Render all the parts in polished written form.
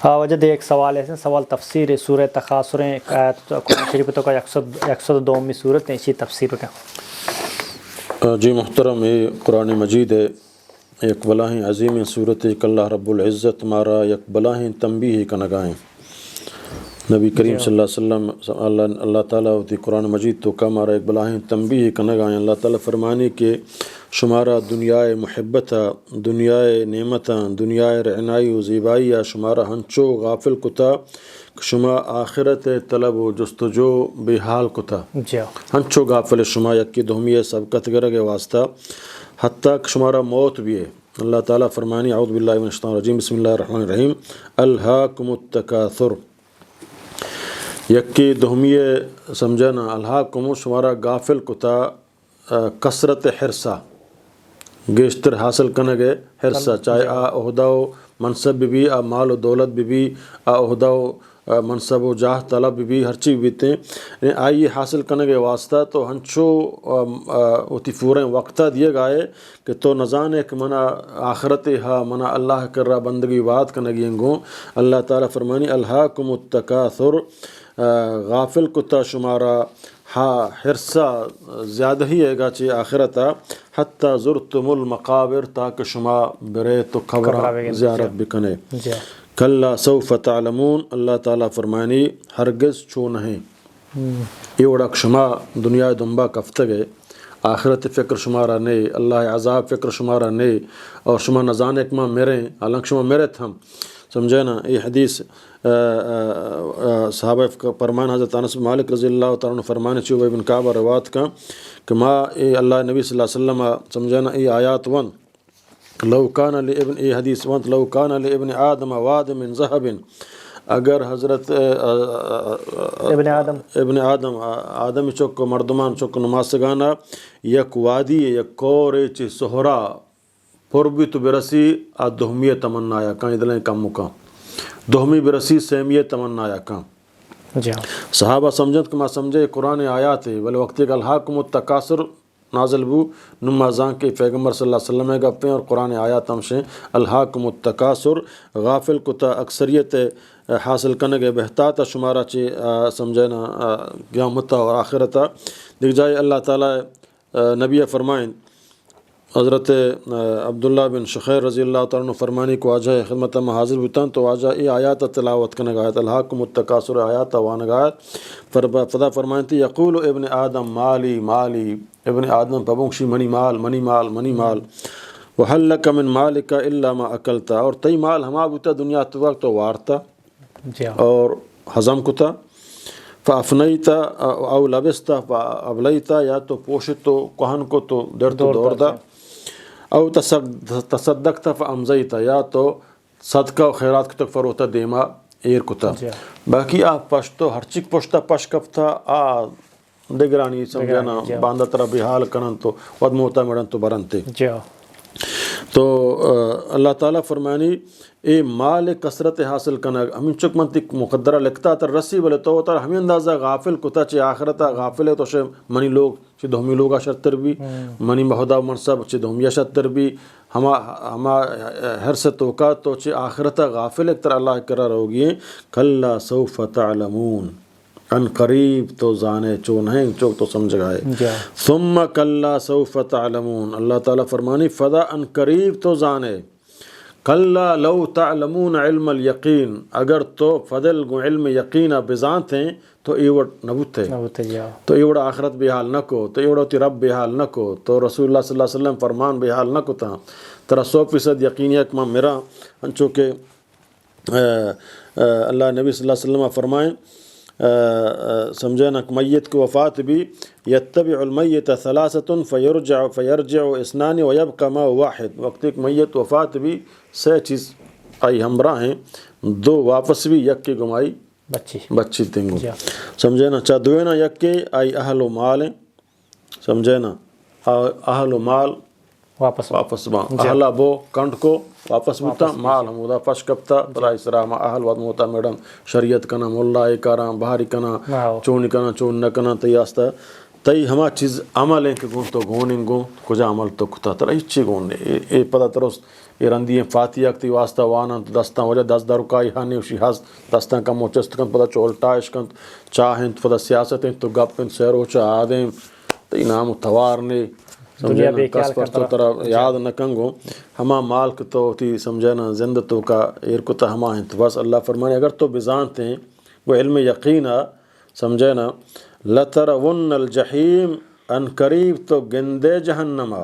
وجہ ایک سوال ہے سوال تفسیر سورہ تکاثر قرآن شریف تو کا 102 صورت ہے اسی تفسیر کا. جی محترم، یہ قرآن مجید ہے ایک بلاہیں عظیم صورت کہ اللہ رب العزت مارا یک بلاہیں تنبیہ کا نگاہیں. نبی کریم صلی اللہ علیہ وسلم اللہ تعالیٰ ہوتی قرآن مجید تو کا مارا ایک بلاہیں تنبیہ کا نگاہیں. اللہ تعالیٰ فرمانی کہ شمارا دنیائے محبت دنیائے نعمت دنیائے رعنائی و زیبائی شمارا ہنچو غافل کتا شما آخرت طلب و جستجو بے حال کتا ہنچو غافل شما یکی دہمی سبقت گرگ واسطہ حتیٰ کہ شمارا موت بھی ہے. اللہ تعالیٰ فرمانی اعوذ باللہ من الشیطان الرجیم بسم اللہ الرحمن الرحیم الہاکم التکاثر یکی دہمی سمجھنا الہاکم شمارا غافل کتا کثرت حرصہ گیشتر حاصل کنگے حرصہ چاہے عہدہ و منصب بھی مال و دولت بھی عہدہ و منصب و جاہ طلب بھی ہر چیز بھی تھے آئیے حاصل کنگے واسطہ تو ہنچو اتی پورے وقتہ دیے گائے کہ تو نزانے کہ منا آخرت ہا منا اللہ کر رہا بندگی بات کنگی انگوں. اللہ تعالیٰ فرمانی الہاکم التکاثر غافل کتا شمارا ہاں حرصہ زیادہ ہی ہے گا چی آخرتا حتی زرتم المقابر تاکہ شما برے تو قبر زیارت بکنے. کلا سوف تعلمون اللہ تعالیٰ فرمانی ہرگز چو نہیں یہ وڑک شما دنیا دنبا کفتگے آخرت فکر شمارا نہیں اللہ عذاب فکر شمارا نہیں اور شما نزان ایک ماں میرے حالانکہ شما میرے تھم سمجھے نا. یہ حدیث صحابہ فرمان حضرت انس بن مالک رضی اللہ تعالیٰ عنہ فرمانے چوبہ ابن کعب روایت کا کہ اللہ نبی صلی اللہ علیہ وسلم سمجھے نا یہ آیات ون لو کان لابن یہ حدیث ون لو کان لابن آدم واد من ذهب اگر حضرت ابن آدم چک مردمان چک نماسگانا یک وادی یک کورے چی سہرا پربی تو برسی دہمی تمنا آیا کان ادلیں کم مکان دہمی برسی سیمی تمنا آیا کان. صحابہ سمجھت کہ ما سمجھے قرآن آیات ہے بلے وقتی کہ الہاکم التکاثر نازل بو نمازان کے پیغمبر صلی اللہ علیہ وسلم گپیں اور قرآن آیات ہمشیں الہاکم التکاثر غافل کتا اکثریت حاصل کرنے کے بہتاتا شمارا چی سمجھنا قیامتا اور آخرتا دیکھ جائے. اللہ تعالیٰ نبی فرمائیں حضرت عبداللہ بن شخیر رضی اللہ تعالیٰ عنہ فرمانی کو آجائے خدمت میں حاضر بتاں تو آجا یہ آیات تلاوت کرنے گایت الہاکم التکاثر آیات وانگایت فدا فرمائیں تھی یقول ابن آدم مالی مالی ابن آدم پبونشی منی مال منی مال منی مال وحل لک من مالک الا ما اکلتا اور تی مال ہما بتا دنیا تو وقت تو وارتا اور حضم کتا فافنیتا او لبستا فابلیتا یا تو پوشت تو کہن کو تو در تو دور دا او تصدقتا فامزیتا یا تو صدقہ و خیرات کو تک فروتا دیما ایر کتا. باقی پشتو ہر چک پشتا پش کفتا دگرانی سمجھانا باندہ طرح بحال کنن تو ودموتا مڑن تو برنتے. تو اللہ تعالیٰ فرمانی اے مال کثرت حاصل کرنا ہمیں چک منتی مقدرہ لکھتا تر رسی بلے تو تر ہمیں اندازہ غافل کتا چی آخرتا غافل ہے تو شے منی لوگ چی دہمی لوگا شتر بھی منی مہدہ منصب چی دہمی شتر بھی ہما ہر سے توقع تو چی آخرتا غافل ایک تر اللہ کرا رہوگی کلا سوف تعلمون ان قریب تو زانے چون ہیں چوک تو سمجھ گئے. ثم کلا سوف تعلمون اللہ تعالیٰ فرمانی فدا ان قریب تو زانے کلا لو تعلمون علم الیقین اگر تو فضل علم یقین بزان تھیں تو ایوڑ نبوت تھے تو ایوڑ آخرت بحال نہ کو تو ایوڑ تی رب بحال نہ کو تو رسول اللہ صلی اللہ علیہ وسلم فرمان بحال نہ کو تھا ترا 100% یقینی اکمہ میرا ہنچو کہ اللہ نبی صلی اللہ علیہ وسلم فرمائیں سمجھنا کہ میت کی وفات بھی یتبع المیت ثلاثۃ فیرجع اثنان ویبقى ما واحد وقت ایک میت وفات بھی 6 چیز آئی ہمراہ ہیں 2 واپس بھی یک کی گمائی بچی تنگو سمجھنا چاہ دوینا یک کے آئی اہل و مال ہیں سمجھنا اہل و مال واپس ماں اہلا بو کنٹ کو واپس بوتا مال ہمودا پش کپتا بلا اسرام اہل واد موتا میڈم شریعت کنا مولا کارا بہاری کنا چونی کنا چون نہ کنا تیاستا تئی ہما چیز عمل ہیں کہ گون تو گونیں گون کجا عمل تو کتا ترا ہچی گون اے پتہ ترس اے رندی فاتحہ تی واسطہ وانا دستان وجہ دست درکائی ہانی وشی حس دستان کا موچست کن پتہ چولٹائش کن چاہیں پتہ سیاست ہیں تو گپ کن سیرو چا آدم تی نام توارنے سمجھنا کس پر تو ترا یاد نہ کنگو ہما مال تو تی سمجھنا زندہ تو کا ایرکتا ہما ہیں تو بس اللہ فرمانے اگر تو بزانتے ہیں وہ علم یقینا سمجھنا لترون الجحیم ان قریب تو گندے جہنما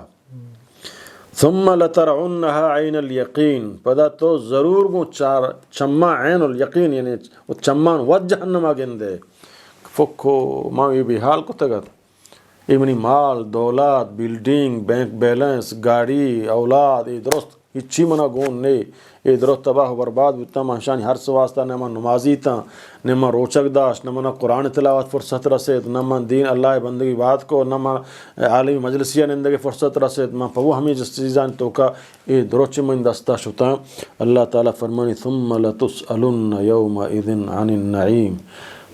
ثم لترعنها عین الیقین پدا تو ضرور گو چار چما عین الیقین یعنی وہ چمان ود جہنما گندے فکو ماں یہ بھی حال کو تگت ایمنی مال دولت بلڈنگ بینک بیلنس گاڑی اولاد ای درست ہچی منا گون نے ای درست تباہ و برباد بیتا منشانی ہر سواستا نما نمازی تا نما روچک داشت نما قرآن تلاوت فرصت رسید نما دین اللہ بندگی بات کو نما عالمی مجلسیہ نندگی فرصت رسید ما پو ہمیں جس چیزان تو کا ای درست من دستا شتا اللہ تعالی فرمانی ثم لتسألن یومئذ عن النعیم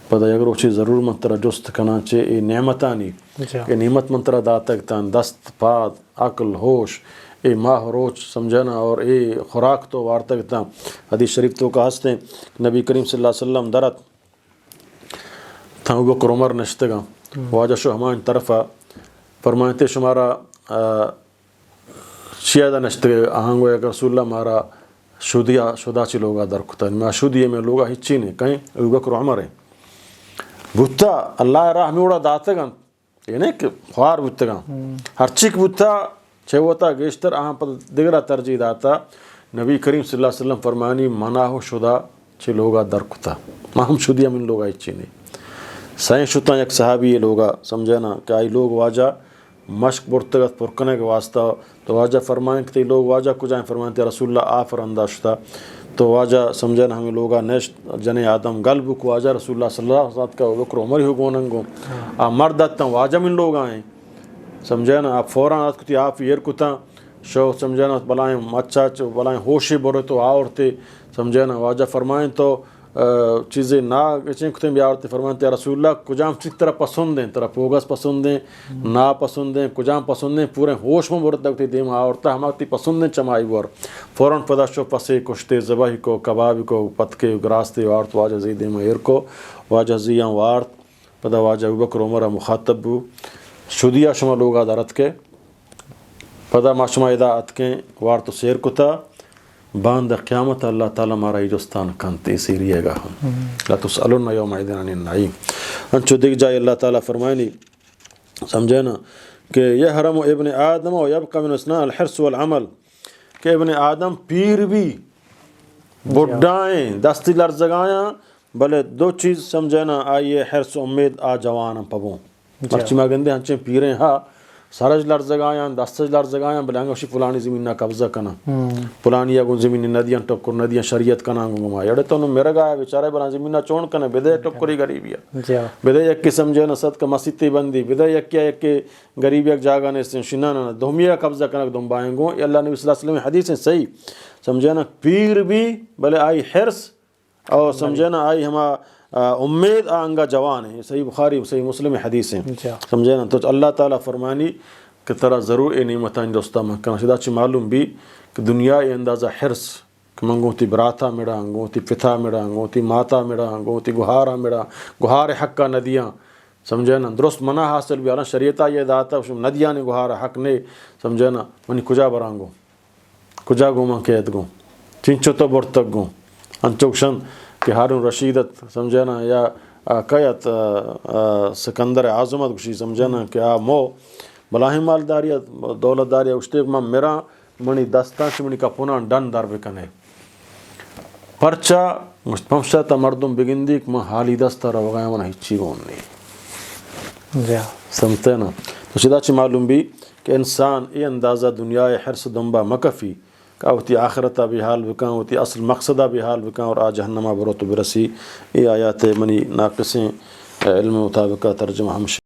پدا اگر اچھی ضرور منترا جست کنانچے ای نعمتانی ای نعمت منترا داتک تان دست پاد عقل ہوش اے ماہ روچ سمجھنا اور اے خوراک تو وارتک تان حدیث شریف تو کا ہستے نبی کریم صلی اللہ علیہ وسلم درت تھا ابو بکر عمر نشتگا واجہ شو ہمان طرفا فرمائتے شمارا شیعہ نشتگا آہنگو ایک رسول اللہ مارا شدہ چی لوگا درکتا میں شدیہ میں لوگا ہچی نہیں کہیں ابو بکر عمر ہیں بوتا اللہ راہ میں اڑا داتگا یعنی کہ خوار بوتگا ہر چک بوتا چھوتا گیشتر آہاں پر دیگرہ ترجیح داتا نبی کریم صلی اللہ علیہ وسلم فرمانی مناہو شدہ چھے لوگا درکتا ہم شدیہ من لوگا اچھی نہیں سائیں شتا یک صحابی یہ لوگا سمجھنا کہ آئی لوگ واجہ مشک برتگت پرکنے کے واسطہ تو واجہ فرمائیں کہ تی لوگ واجہ کجائیں فرمائیں تی رسول اللہ آفر انداشتا تو واجہ سمجھنا ہمیں لوگا نیشت جن آدم گلب کو واجہ رسول اللہ صلی اللہ علیہ وسلم کا بکر عمر ہی گوننگو مردتا واجہ من لوگ آئیں سمجھنا آپ فوراً آت کتی آپ یہ کتا شو سمجھنا بلائیں مچا بلائیں ہوشی برے تو آورتے سمجھنا واجہ فرمائیں تو چیزیں نا اچھیں کتیں بھی آورتے فرمائیں تے رسول اللہ کجام چک طرح پسند ہیں طرح پوگس پسند ہیں نا پسند ہیں کجام پسند ہیں پورے ہوش میں برت دکتی دیم آورتا ہمارتی پسند ہیں چمائی بور فوراً پدا شو پسے کشتے زباہی کو کبابی کو پتکے گراستے وارت واجہ زی دیم ایر کو واجہ زیاں وارت پدا واجہ ابو بکر عمر مخاطب بو شدیہ شما لوگا دارت کے پدا ما شما ادا اتکیں وارتو سیر کتا باند قیامت اللہ تعالیٰ مارا ایجستان کنتے سیریے گا ہم لا تسألون یوم عیدن عن النعیم انچو دیکھ جائے اللہ تعالیٰ فرمائنی سمجھے نا کہ یہ حرم ابن آدم و یبقى من اسناء الحرص والعمل کہ ابن آدم پیر بھی بڑھائیں دستی لرزگائیں بلے دو چیز سمجھے نا آئیے حرص و امید آ جوان پبوں مرچی ما گندے ہنچیں پیریں ہاں سرج لرزگائیں دستج لرزگائیں بلانگا شی پلانی زمین نا قبضہ کنا پلانی یا گن زمین ندیاں ٹکر ندیاں شریعت کنا گنگما یڑے تو انہوں میرا گایا بیچارے بلان زمین نا چون کنا بدے ٹکری غریبیا بدے یک کی سمجھے نا صد کا مسیطی بندی بدے یک کی غریبی ایک جاگا نے شنانا دھومیہ قبضہ کنا دم بائیں گو یہ اللہ نبی صلی اللہ علیہ وسلم حدیث ہیں صحیح سمجھے نا پیر بھی بلے آئی حرص اور سمجھے نا آئی ہما امید آنگا جوان ہے صحیح بخاری صحیح مسلم حدیث ہیں سمجھے نا تو اللہ تعالیٰ فرمانی کہ ترا ضرور اے نعمتان دوستا مکان شدہ چی معلوم بھی کہ دنیا اے اندازہ حرص کہ منگو تی براتا میڑا انگو تی پتھا میڑا انگو تی ماتا میڑا انگو تی گہارا میڑا گہار حق کا ندیاں سمجھے نا درست منع حاصل بھی آنا شریعتہ یہ داتا ندیاں نے گہارا حق نے سمجھے نا منی کجا برانگو کجا گو من قید گو چنچو تو برتک گو انچوکشن کہ ہارون رشیدت سمجھے نا یا قیت سکندر اعظمت گوشی سمجھے نا کہ آ مو بلاہی مالداریت دولت داری اشتیق من میرا منی دستان سے منی کا پونان ڈن در بکنے پرچا مشتمشہ تا مردم بگندی کہ من حالی دستا رو گیا من ہچی گون نہیں سمتے نا تو شدہ چی معلوم بھی کہ انسان ای اندازہ دنیا حرص دنبا مکفی کہ ہوتی آخرتہ بھی حال بکاں ہوتی اصل مقصدہ بھی حال بکاں اور آج جہنمہ برو تو برسی ای آیات منی ناقصیں علم مطابقہ ترجمہ ہم